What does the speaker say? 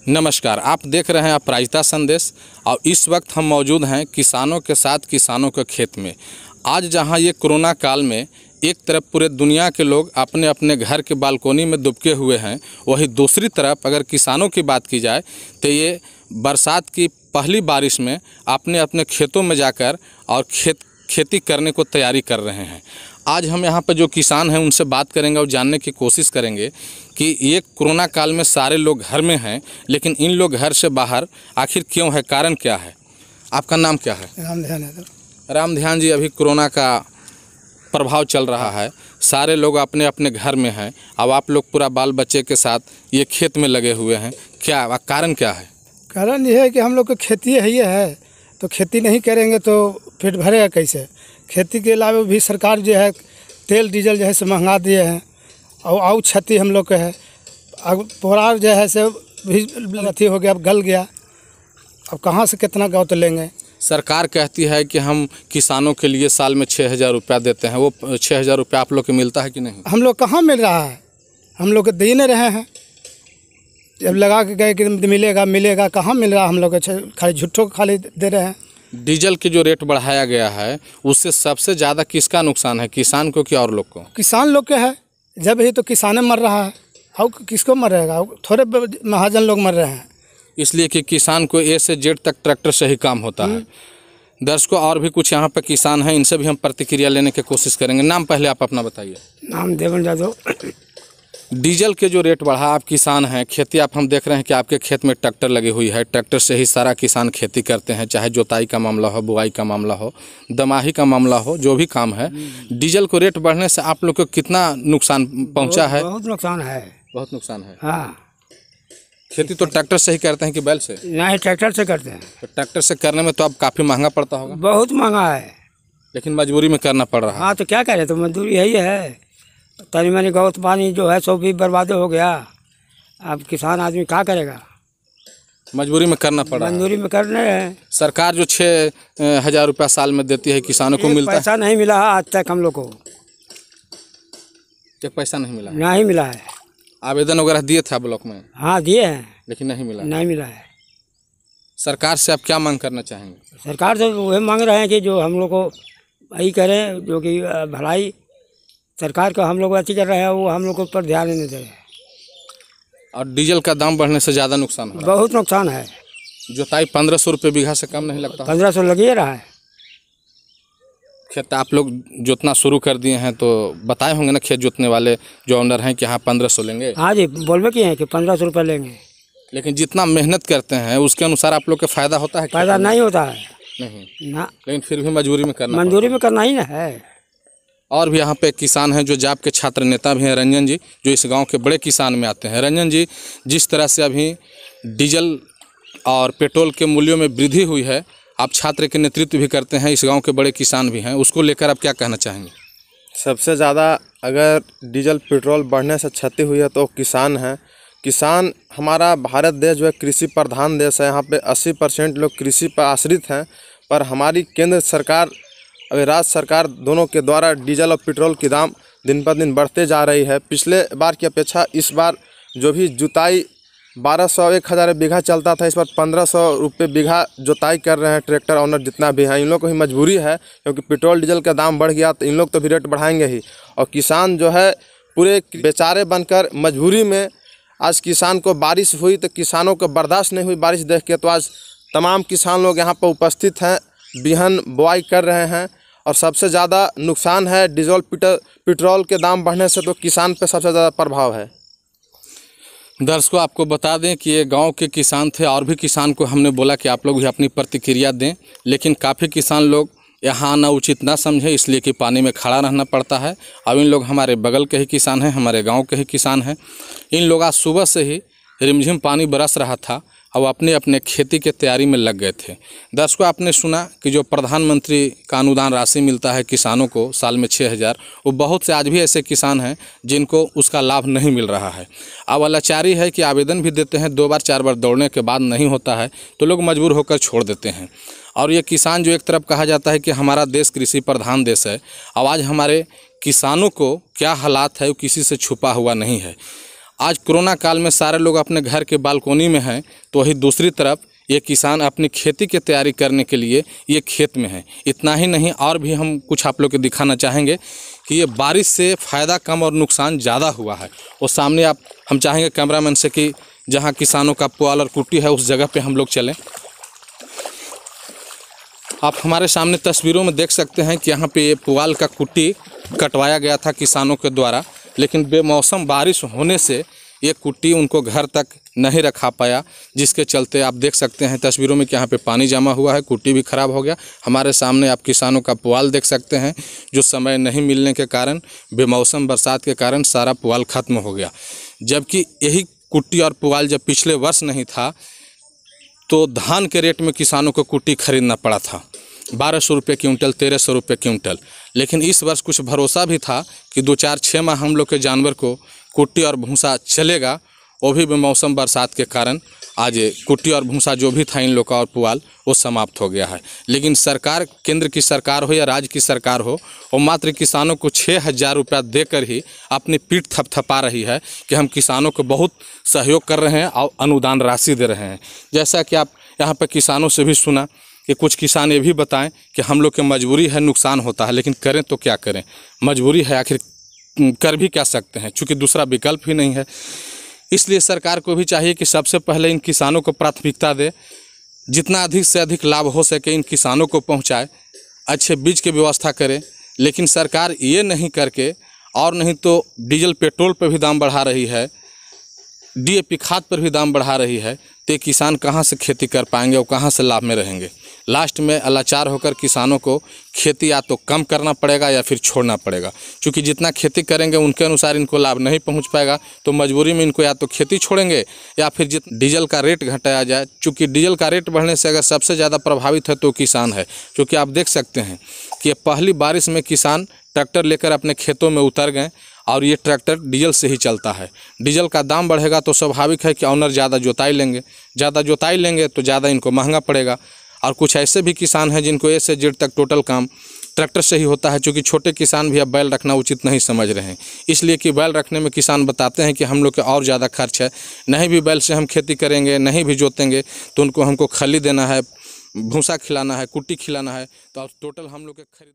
नमस्कार, आप देख रहे हैं अपराजिता संदेश और इस वक्त हम मौजूद हैं किसानों के साथ किसानों के खेत में। आज जहां ये कोरोना काल में एक तरफ पूरे दुनिया के लोग अपने अपने घर के बालकोनी में दुबके हुए हैं, वहीं दूसरी तरफ अगर किसानों की बात की जाए तो ये बरसात की पहली बारिश में अपने अपने खेतों में जाकर और खेती करने को तैयारी कर रहे हैं। आज हम यहाँ पर जो किसान हैं उनसे बात करेंगे और जानने की कोशिश करेंगे कि ये कोरोना काल में सारे लोग घर में हैं, लेकिन इन लोग घर से बाहर आखिर क्यों है, कारण क्या है। आपका नाम क्या है? रामध्यान है। रामध्यान जी, अभी कोरोना का प्रभाव चल रहा है, सारे लोग अपने अपने घर में हैं, अब आप लोग पूरा बाल बच्चे के साथ ये खेत में लगे हुए हैं, क्या कारण क्या है? कारण ये है कि हम लोग को खेती है तो खेती नहीं करेंगे तो पेट भरेगा कैसे। खेती के अलावा भी सरकार जो है तेल डीजल जो है से महंगा दिए हैं और क्षति हम लोग के है। अब पोरार जो है से भी अथी हो गया, अब गल गया, अब कहाँ से कितना गाँव तो लेंगे। सरकार कहती है कि हम किसानों के लिए साल में 6,000 रुपया देते हैं, वो 6,000 रुपया आप लोग को मिलता है कि नहीं? हम लोग कहाँ मिल रहा है, हम लोग दे नहीं रहे हैं। जब लगा के गए कि मिलेगा कहाँ मिल रहा है, हम लोग खाली झूठों खाली दे रहे हैं। डीजल की जो रेट बढ़ाया गया है उससे सबसे ज़्यादा किसका नुकसान है, किसान को कि और लोग को? किसान लोग के है, जब ही तो किसाने मर रहा है और किसको मर रहेगा, थोड़े महाजन लोग मर रहे हैं। इसलिए कि किसान को ए से जेड तक ट्रैक्टर से ही काम होता है। दर्शकों, और भी कुछ यहाँ पर किसान हैं, इनसे भी हम प्रतिक्रिया लेने की कोशिश करेंगे। नाम पहले आप अपना बताइए। नाम देवन यादव। डीजल के जो रेट बढ़ा, आप किसान हैं, खेती आप हम देख रहे हैं कि आपके खेत में ट्रैक्टर लगी हुई है, ट्रैक्टर से ही सारा किसान खेती करते हैं, चाहे जोताई का मामला हो, बुआई का मामला हो, दमाही का मामला हो, जो भी काम है। डीजल को रेट बढ़ने से आप लोग को कितना नुकसान पहुंचा है? बहुत नुकसान है। बहुत नुकसान है। हाँ, खेती तो ट्रैक्टर से ही करते हैं कि बैल से? नहीं, ट्रैक्टर से करते हैं। तो ट्रैक्टर से करने में तो अब काफ़ी महंगा पड़ता होगा? बहुत महंगा है, लेकिन मजबूरी में करना पड़ रहा है। हाँ, तो क्या करें, तो मजदूरी यही है। तनी मनी गौत पानी जो है सब भी बर्बाद हो गया, अब किसान आदमी क्या करेगा, मजबूरी में करना पड़ रहा है। मजदूरी में कर रहे हैं। सरकार जो 6,000 रुपया साल में देती है, किसानों को मिलता है? पैसा नहीं मिला है आज तक हम लोग को। एक पैसा नहीं मिला? नहीं मिला है। आवेदन वगैरह दिए थे ब्लॉक में? हाँ, दिए हैं, लेकिन नहीं मिला? नहीं मिला है। सरकार से आप क्या मांग करना चाहेंगे? सरकार से वही मांग रहे हैं कि जो हम लोग को वही करें, जो कि भलाई सरकार को हम लोग अच्छी कर रहे हैं, वो हम लोग को ऊपर ध्यान नहीं दे रहे हैं। और डीजल का दाम बढ़ने से ज़्यादा नुकसान हो? बहुत नुकसान है। जोताई 1,500 रुपये बीघा से कम नहीं लगता? 1500 लग ही रहा है। खेत आप लोग जोतना शुरू कर दिए हैं तो बताए होंगे ना खेत जोतने वाले जो ओनर हैं कि हाँ 1,500 लेंगे? हाँ जी, बोलबे किए हैं कि 1500 रुपये लेंगे। लेकिन जितना मेहनत करते हैं उसके अनुसार आप लोग का फ़ायदा होता है? फायदा नहीं होता है। नहीं ना, लेकिन फिर भी मजबूरी में करना मंजूरी में करना ही ना है। और भी यहाँ पे किसान हैं जो जाप के छात्र नेता भी हैं, रंजन जी, जो इस गांव के बड़े किसान में आते हैं। रंजन जी, जिस तरह से अभी डीजल और पेट्रोल के मूल्यों में वृद्धि हुई है, आप छात्र के नेतृत्व भी करते हैं, इस गांव के बड़े किसान भी हैं, उसको लेकर आप क्या कहना चाहेंगे? सबसे ज़्यादा अगर डीजल पेट्रोल बढ़ने से क्षति हुई है तो किसान हैं। किसान, हमारा भारत देश जो है कृषि प्रधान देश है, यहाँ पे 80% लोग कृषि पर आश्रित हैं। पर हमारी केंद्र सरकार अभी राज्य सरकार दोनों के द्वारा डीजल और पेट्रोल की दाम दिन पर दिन बढ़ते जा रही है। पिछले बार की अपेक्षा इस बार जो भी जुताई 1200-1000 बीघा चलता था, इस बार 1500 रुपये बीघा जुताई कर रहे हैं ट्रैक्टर ऑनर जितना भी है। इन लोग को ही मजबूरी है, क्योंकि पेट्रोल डीजल का दाम बढ़ गया तो इन लोग तो भी रेट बढ़ाएंगे ही। और किसान जो है पूरे बेचारे बनकर मजबूरी में, आज किसान को बारिश हुई तो किसानों को बर्दाश्त नहीं हुई बारिश देख के, तो आज तमाम किसान लोग यहाँ पर उपस्थित हैं, बिहन बुआई कर रहे हैं। और सबसे ज़्यादा नुकसान है डीजल पेट्रोल के दाम बढ़ने से, तो किसान पे सबसे ज़्यादा प्रभाव है। दर्शकों, आपको बता दें कि ये गांव के किसान थे, और भी किसान को हमने बोला कि आप लोग भी अपनी प्रतिक्रिया दें, लेकिन काफ़ी किसान लोग यहाँ आना उचित ना समझे, इसलिए कि पानी में खड़ा रहना पड़ता है। अब इन लोग हमारे बगल के ही किसान हैं, हमारे गाँव के ही किसान हैं। इन लोग आज सुबह से ही रिमझिम पानी बरस रहा था और अपने अपने खेती के तैयारी में लग गए थे। दर्शकों, आपने सुना कि जो प्रधानमंत्री का अनुदान राशि मिलता है किसानों को साल में 6,000, वो बहुत से आज भी ऐसे किसान हैं जिनको उसका लाभ नहीं मिल रहा है। अब लाचारी है कि आवेदन भी देते हैं, 2 बार 4 बार दौड़ने के बाद नहीं होता है तो लोग मजबूर होकर छोड़ देते हैं। और ये किसान जो एक तरफ कहा जाता है कि हमारा देश कृषि प्रधान देश है, अब आज हमारे किसानों को क्या हालात है वो किसी से छुपा हुआ नहीं है। आज कोरोना काल में सारे लोग अपने घर के बालकोनी में हैं, तो वही दूसरी तरफ ये किसान अपनी खेती की तैयारी करने के लिए ये खेत में है। इतना ही नहीं, और भी हम कुछ आप लोग को दिखाना चाहेंगे कि ये बारिश से फ़ायदा कम और नुकसान ज़्यादा हुआ है। और सामने हम चाहेंगे कैमरामैन से कि जहाँ किसानों का पुआल और कुट्टी है उस जगह पे हम लोग चलें। आप हमारे सामने तस्वीरों में देख सकते हैं कि यहाँ पे ये पुआल का कुट्टी कटवाया गया था किसानों के द्वारा, लेकिन बेमौसम बारिश होने से ये कुट्टी उनको घर तक नहीं रखा पाया, जिसके चलते आप देख सकते हैं तस्वीरों में कि यहाँ पे पानी जमा हुआ है, कुट्टी भी ख़राब हो गया। हमारे सामने आप किसानों का पुआल देख सकते हैं, जो समय नहीं मिलने के कारण, बेमौसम बरसात के कारण सारा पुआल ख़त्म हो गया। जबकि यही कुट्टी और पुआल जब पिछले वर्ष नहीं था तो धान के रेट में किसानों को कुट्टी खरीदना पड़ा था, 1200 रुपये क्विंटल, 1300 रुपये क्विंटल। लेकिन इस वर्ष कुछ भरोसा भी था कि 2-4-6 माह हम लोग के जानवर को कुट्टी और भूसा चलेगा, वो भी बेमौसम बरसात के कारण आज कुट्टी और भूसा जो भी था इन लोग का और पुआल वो समाप्त हो गया है। लेकिन सरकार, केंद्र की सरकार हो या राज्य की सरकार हो, वो मात्र किसानों को 6,000 रुपया देकर ही अपनी पीठ थपथपा रही है कि हम किसानों को बहुत सहयोग कर रहे हैं और अनुदान राशि दे रहे हैं। जैसा कि आप यहाँ पर किसानों से भी सुना कि कुछ किसान ये भी बताएं कि हम लोग की मजबूरी है, नुकसान होता है, लेकिन करें तो क्या करें, मजबूरी है, आखिर कर भी क्या सकते हैं, चूँकि दूसरा विकल्प ही नहीं है। इसलिए सरकार को भी चाहिए कि सबसे पहले इन किसानों को प्राथमिकता दे, जितना अधिक से अधिक लाभ हो सके इन किसानों को पहुंचाए, अच्छे बीज की व्यवस्था करे। लेकिन सरकार ये नहीं करके, और नहीं तो डीजल पेट्रोल पर भी दाम बढ़ा रही है, DAP खाद पर भी दाम बढ़ा रही है, तो किसान कहाँ से खेती कर पाएंगे और कहाँ से लाभ में रहेंगे। लास्ट में लाचार होकर किसानों को खेती या तो कम करना पड़ेगा या फिर छोड़ना पड़ेगा, क्योंकि जितना खेती करेंगे उनके अनुसार इनको लाभ नहीं पहुंच पाएगा। तो मजबूरी में इनको या तो खेती छोड़ेंगे या फिर डीजल का रेट घटाया जाए, क्योंकि डीजल का रेट बढ़ने से अगर सबसे ज़्यादा प्रभावित है तो किसान है। क्योंकि आप देख सकते हैं कि पहली बारिश में किसान ट्रैक्टर लेकर अपने खेतों में उतर गए, और ये ट्रैक्टर डीजल से ही चलता है। डीजल का दाम बढ़ेगा तो स्वाभाविक है कि ऑनर ज़्यादा जोताई लेंगे तो ज़्यादा इनको महंगा पड़ेगा। और कुछ ऐसे भी किसान हैं जिनको ए से जेड तक टोटल काम ट्रैक्टर से ही होता है, क्योंकि छोटे किसान भी अब बैल रखना उचित नहीं समझ रहे हैं। इसलिए कि बैल रखने में किसान बताते हैं कि हम लोग के और ज़्यादा खर्च है, नहीं भी बैल से हम खेती करेंगे, नहीं भी जोतेंगे तो उनको हमको खली देना है, भूसा खिलाना है, कुट्टी खिलाना है, तो टोटल हम लोग के खरीद